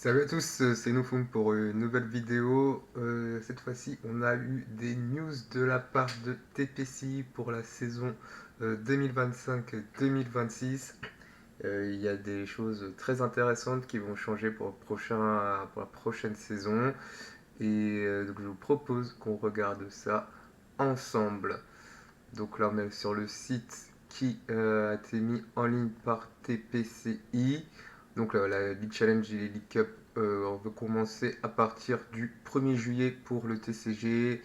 Salut à tous, c'est Noufoum pour une nouvelle vidéo. Cette fois-ci, on a eu des news de la part de TPCI pour la saison 2025-2026. Il y a des choses très intéressantes qui vont changer pour la prochaine saison. Donc je vous propose qu'on regarde ça ensemble. Donc là, on est sur le site qui a été mis en ligne par TPCI. Donc la League Challenge et les League Cup, on veut commencer à partir du 1er juillet pour le TCG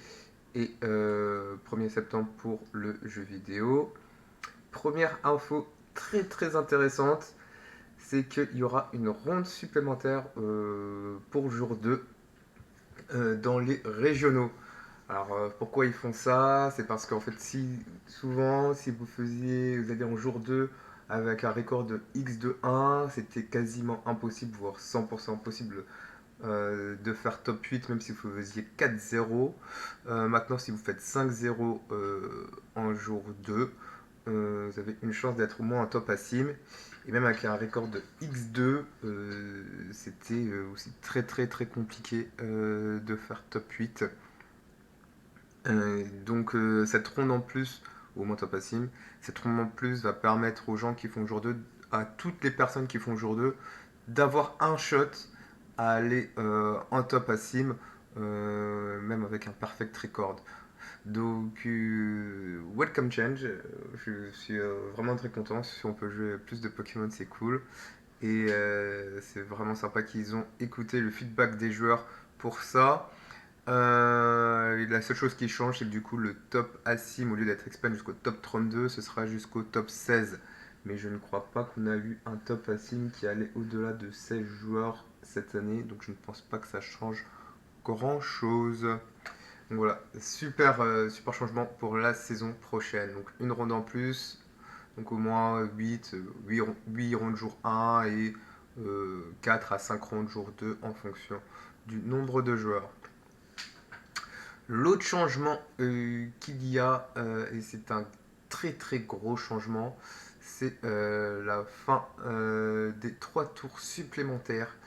et 1er septembre pour le jeu vidéo. Première info très très intéressante, c'est qu'il y aura une ronde supplémentaire pour jour 2 dans les régionaux. Alors pourquoi ils font ça? C'est parce qu'en fait souvent si vous alliez en jour 2 avec un record de X de 1, c'était quasiment impossible, voire 100% impossible de faire top 8 même si vous faisiez 4-0. Maintenant si vous faites 5-0 en jour 2, vous avez une chance d'être au moins en top Assim. Et même avec un record de X2, c'était aussi très très très compliqué de faire top 8. Cette ronde en plus, au moins top Assim, cette ronde en plus va permettre aux gens qui font jour 2, à toutes les personnes qui font jour 2, d'avoir un shot à aller en top Assim, même avec un perfect record. Welcome change, je suis vraiment très content. Si on peut jouer plus de Pokémon, c'est cool. Et c'est vraiment sympa qu'ils ont écouté le feedback des joueurs pour ça. La seule chose qui change, c'est que du coup, le top Assim, au lieu d'être expand jusqu'au top 32, ce sera jusqu'au top 16. Mais je ne crois pas qu'on a eu un top Assim qui allait au-delà de 16 joueurs cette année. Donc je ne pense pas que ça change grand-chose. Donc voilà, super changement pour la saison prochaine. Donc une ronde en plus, donc au moins 8 rondes jour 1 et 4 à 5 rondes jour 2 en fonction du nombre de joueurs. L'autre changement qu'il y a, et c'est un très très gros changement, c'est la fin des 3 tours supplémentaires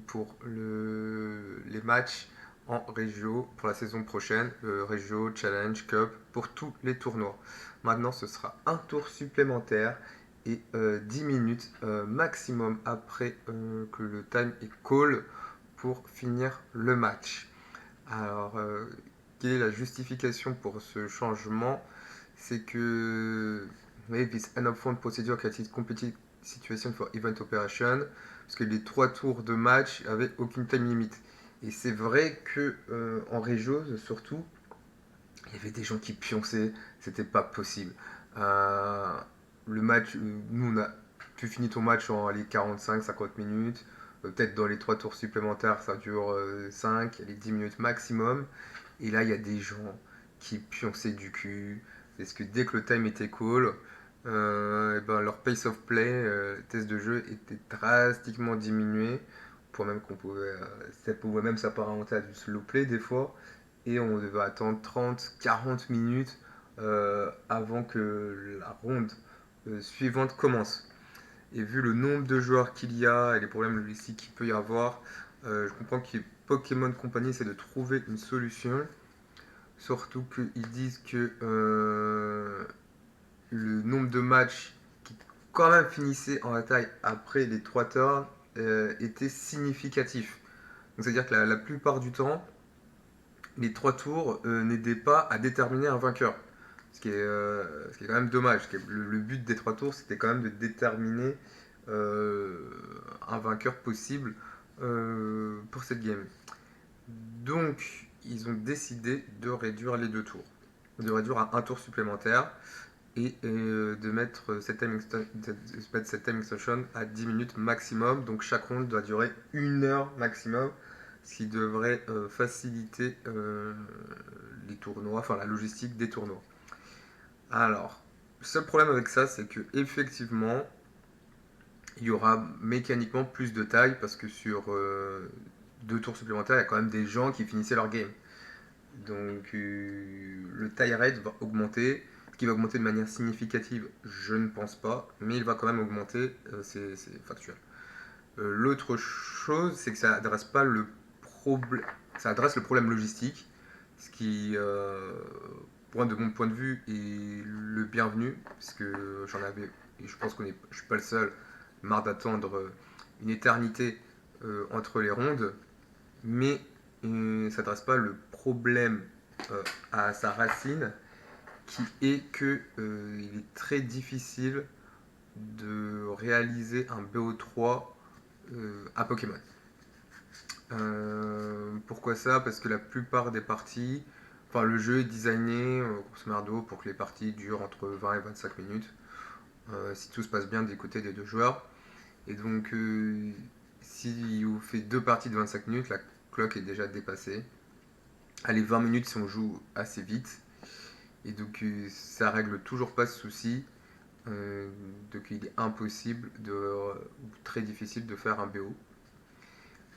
pour les matchs en Régio pour la saison prochaine, Régio, Challenge, Cup, pour tous les tournois. Maintenant, ce sera un tour supplémentaire et 10 minutes maximum après que le time est call pour finir le match. Alors, quelle est la justification pour ce changement? C'est que this an upfront procedure created competitive situation for event operation, parce que les 3 tours de match avaient aucune time limit. Et c'est vrai que en régio, surtout, il y avait des gens qui pionçaient, c'était pas possible. Euh, le match, nous on a pu finir ton match en les 45-50 minutes. Peut-être dans les 3 tours supplémentaires, ça dure 5, les 10 minutes maximum. Et là, il y a des gens qui pionçaient du cul. Parce que dès que le time était cool, et ben, leur pace of play, test de jeu, était drastiquement diminué. Pour même ça pouvait même s'apparenter à du slow play des fois. Et on devait attendre 30-40 minutes avant que la ronde suivante commence. Et vu le nombre de joueurs qu'il y a et les problèmes logistiques qu'il peut y avoir, je comprends que Pokémon Company essaie de trouver une solution. Surtout qu'ils disent que le nombre de matchs qui quand même finissaient en bataille après les 3 turns était significatif. Donc c'est-à-dire que la plupart du temps, les 3 tours n'aidaient pas à déterminer un vainqueur. Ce qui est quand même dommage. Le but des 3 tours, c'était quand même de déterminer un vainqueur possible pour cette game. Donc, ils ont décidé de réduire les 2 tours. De réduire à un tour supplémentaire et de mettre cette time extension à 10 minutes maximum. Donc, chaque ronde doit durer 1 heure maximum, ce qui devrait faciliter les tournois, enfin la logistique des tournois. Alors, le seul problème avec ça, c'est que effectivement, il y aura mécaniquement plus de taille parce que sur 2 tours supplémentaires, il y a quand même des gens qui finissaient leur game. Donc le tie rate va augmenter. Ce qui va augmenter de manière significative, je ne pense pas, mais il va quand même augmenter, c'est factuel. L'autre chose, c'est que ça adresse pas le problème, ça adresse le problème logistique, ce qui, de mon point de vue, est le bienvenu, parce que j'en avais, et je pense je suis pas le seul, marre d'attendre une éternité entre les rondes, mais ça n'adresse pas le problème à sa racine, qui est que il est très difficile de réaliser un BO3 à Pokémon. Pourquoi ça? Parce que la plupart des parties, enfin le jeu est designé grosso merdo pour que les parties durent entre 20 et 25 minutes, si tout se passe bien des côtés des deux joueurs. Et donc si on fait deux parties de 25 minutes, la clock est déjà dépassée. Allez, 20 minutes si on joue assez vite. Et donc ça règle toujours pas ce souci. Donc il est impossible ou très difficile de faire un BO.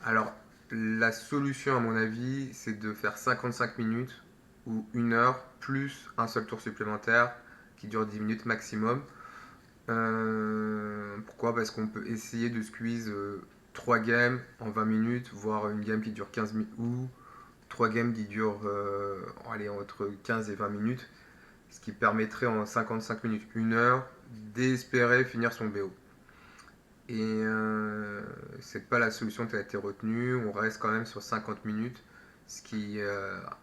Alors la solution à mon avis c'est de faire 55 minutes ou 1 heure plus un seul tour supplémentaire qui dure 10 minutes maximum. Pourquoi? Parce qu'on peut essayer de squeeze 3 games en 20 minutes, voire une game qui dure 15 minutes ou 3 games qui durent entre 15 et 20 minutes, ce qui permettrait en 55 minutes, 1 heure, d'espérer finir son BO. Et c'est pas la solution qui a été retenue, on reste quand même sur 50 minutes, ce qui est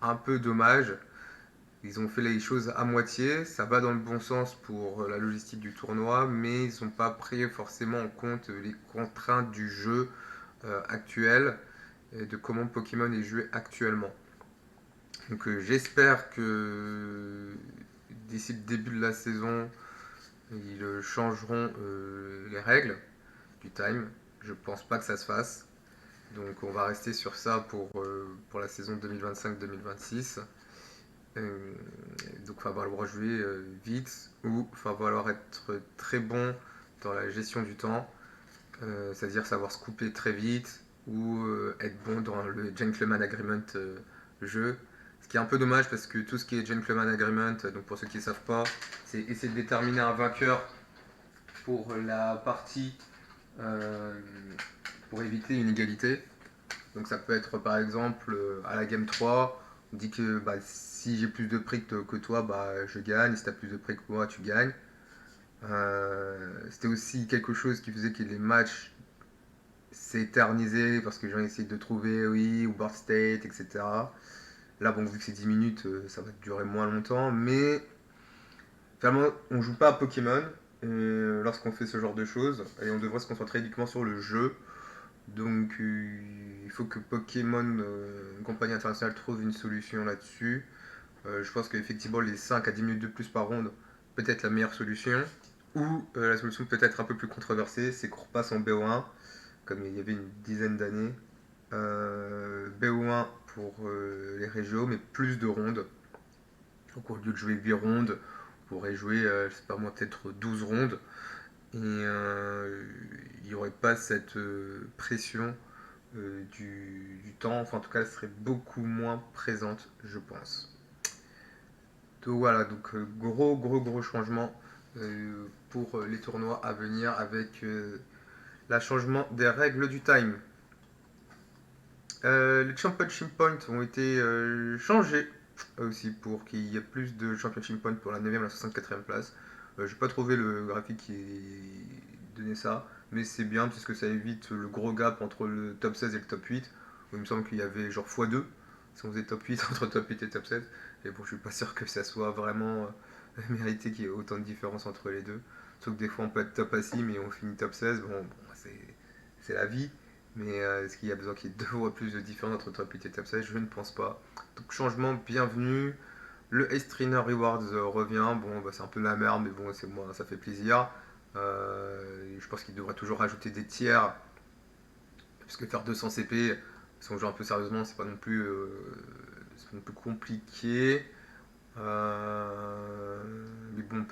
un peu dommage. Ils ont fait les choses à moitié, ça va dans le bon sens pour la logistique du tournoi, mais ils n'ont pas pris forcément en compte les contraintes du jeu actuel et de comment Pokémon est joué actuellement. Donc j'espère que d'ici le début de la saison, ils changeront les règles du time. Je pense pas que ça se fasse. Donc on va rester sur ça pour la saison 2025-2026. Donc il va falloir jouer vite ou il va falloir être très bon dans la gestion du temps, c'est-à-dire savoir se couper très vite ou être bon dans le gentleman agreement jeu. Ce qui est un peu dommage parce que tout ce qui est gentleman agreement, donc pour ceux qui ne savent pas, c'est essayer de déterminer un vainqueur pour la partie euh, pour éviter une égalité. Donc ça peut être par exemple à la game 3, on dit que si j'ai plus de prix que toi, je gagne. Si tu as plus de prix que moi, tu gagnes. C'était aussi quelque chose qui faisait que les matchs s'éternisaient parce que les gens essayaient de trouver, oui, ou Board State, etc. Là, bon, vu que c'est 10 minutes, ça va durer moins longtemps. Mais finalement, on joue pas à Pokémon lorsqu'on fait ce genre de choses. Et on devrait se concentrer uniquement sur le jeu. Donc il faut que Pokémon Compagnie Internationale trouve une solution là-dessus. Je pense qu'effectivement les 5 à 10 minutes de plus par ronde peut être la meilleure solution. Ou la solution peut-être un peu plus controversée, c'est qu'on repasse en BO1, comme il y avait une dizaine d'années. BO1 pour les régios, mais plus de rondes. Donc au lieu de jouer 8 rondes, on pourrait jouer, je sais pas moi, peut-être 12 rondes. Et il n'y aurait pas cette pression du temps, enfin en tout cas elle serait beaucoup moins présente je pense. Donc voilà, donc gros changement pour les tournois à venir avec le changement des règles du time. Les championship points ont été changés aussi pour qu'il y ait plus de championship points pour la 9e et la 64e place. J'ai pas trouvé le graphique qui donnait ça, mais c'est bien parce que ça évite le gros gap entre le top 16 et le top 8. Où il me semble qu'il y avait genre x2 si on faisait top 8 entre top 8 et top 7. Et bon, je suis pas sûr que ça soit vraiment mérité qu'il y ait autant de différence entre les deux. Sauf que des fois on peut être top à 6 mais on finit top 16. Bon c'est la vie. Mais est-ce qu'il y a besoin qu'il y ait 2 fois plus de différence entre top 8 et top 16? Je ne pense pas. Donc changement bienvenu. Le Ace Trainer Rewards revient. Bon, c'est un peu la merde, mais bon, c'est moi, ça fait plaisir. Je pense qu'il devrait toujours rajouter des tiers. Parce que faire 200 CP, si on joue un peu sérieusement, c'est pas non plus, compliqué. Mais bon,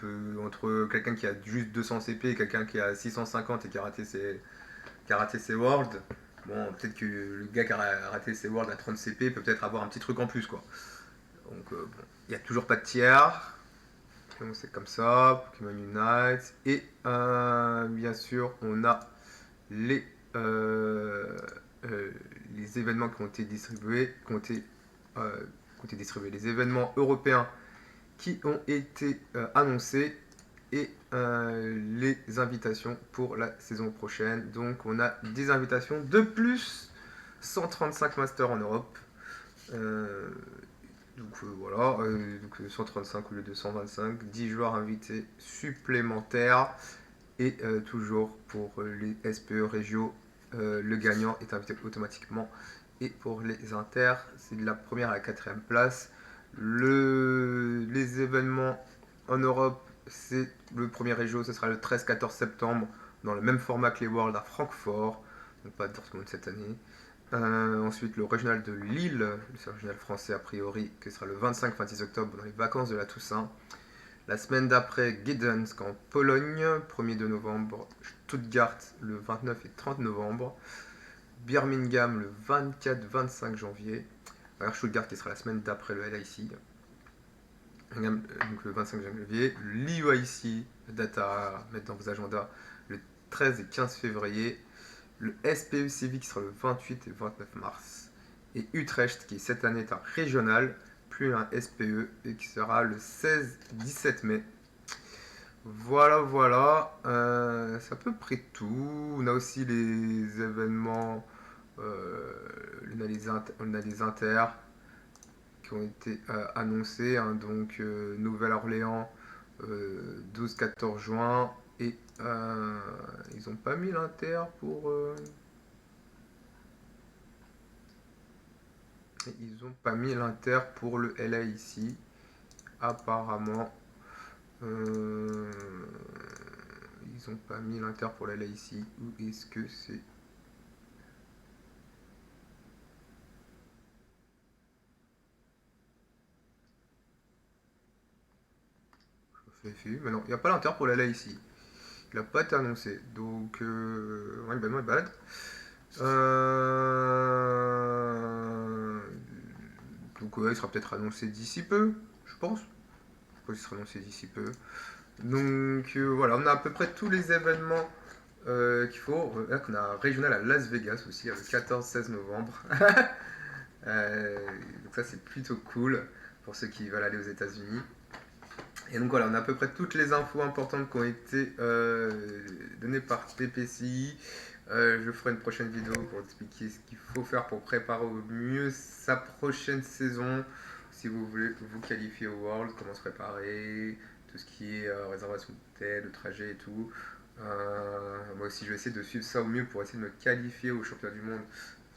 entre quelqu'un qui a juste 200 CP et quelqu'un qui a 650 et qui a raté ses worlds, bon, peut-être que le gars qui a raté ses worlds à 30 CP peut peut-être avoir un petit truc en plus, quoi. Donc, bon, il n'y a toujours pas de tiers. Donc, c'est comme ça, Pokémon Unite. Et bien sûr, on a les les événements qui ont été distribués, les événements européens qui ont été annoncés et les invitations pour la saison prochaine. Donc on a 10 invitations de plus, 135 masters en Europe. Voilà, donc 135 au lieu de 125, 10 joueurs invités supplémentaires. Et toujours pour les SPE Régio, le gagnant est invité automatiquement. Et pour les Inter, c'est de la première à la quatrième place. Les événements en Europe, c'est le premier Régio, ce sera le 13-14 septembre, dans le même format que les Worlds à Francfort, donc pas Dortmund cette année. Ensuite, le régional de Lille, le régional français a priori, qui sera le 25-26 octobre dans les vacances de la Toussaint. La semaine d'après, Gdansk en Pologne, 1er de novembre, Stuttgart le 29 et 30 novembre, Birmingham le 24-25 janvier, alors Stuttgart qui sera la semaine d'après le LIC, donc le 25 janvier, l'UIC, date à mettre dans vos agendas, le 13 et 15 février, le SPE Civic sera le 28 et 29 mars, et Utrecht qui cette année est un régional, plus un SPE, et qui sera le 16-17 mai. Voilà, voilà, c'est à peu près tout. On a aussi les événements, on a les inters qui ont été annoncés, hein, donc Nouvelle-Orléans 12-14 juin, et ils n'ont pas mis l'inter pour... ils ont pas mis l'inter pour le LA ici, apparemment. Ils ont pas mis l'inter pour la LA ici. Où est-ce que c'est? Je vérifie. Mais non, il n'y a pas l'inter pour la LA ici. Il n'a pas été annoncé. Donc, ouais, ben non, bad. Donc, ouais, il sera peut-être annoncé d'ici peu, je pense. Je pense qu'il sera annoncé d'ici peu. Donc, voilà, on a à peu près tous les événements qu'il faut. Là, on a un régional à Las Vegas aussi, le 14-16 novembre. Donc ça c'est plutôt cool pour ceux qui veulent aller aux États-Unis. Et donc voilà, on a à peu près toutes les infos importantes qui ont été données par TPCI. Je ferai une prochaine vidéo pour expliquer ce qu'il faut faire pour préparer au mieux sa prochaine saison. Si vous voulez vous qualifier au World, comment se préparer, tout ce qui est réservation d'hôtel, de trajet et tout. Moi aussi je vais essayer de suivre ça au mieux pour essayer de me qualifier au championnat du monde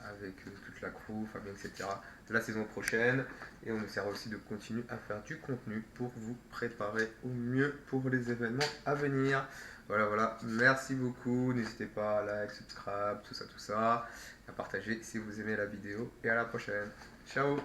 avec toute la crew, Fabien, etc. de la saison prochaine. Et on essaiera aussi de continuer à faire du contenu pour vous préparer au mieux pour les événements à venir. Voilà, voilà. Merci beaucoup. N'hésitez pas à like, subscribe, tout ça, à partager si vous aimez la vidéo. Et à la prochaine. Ciao!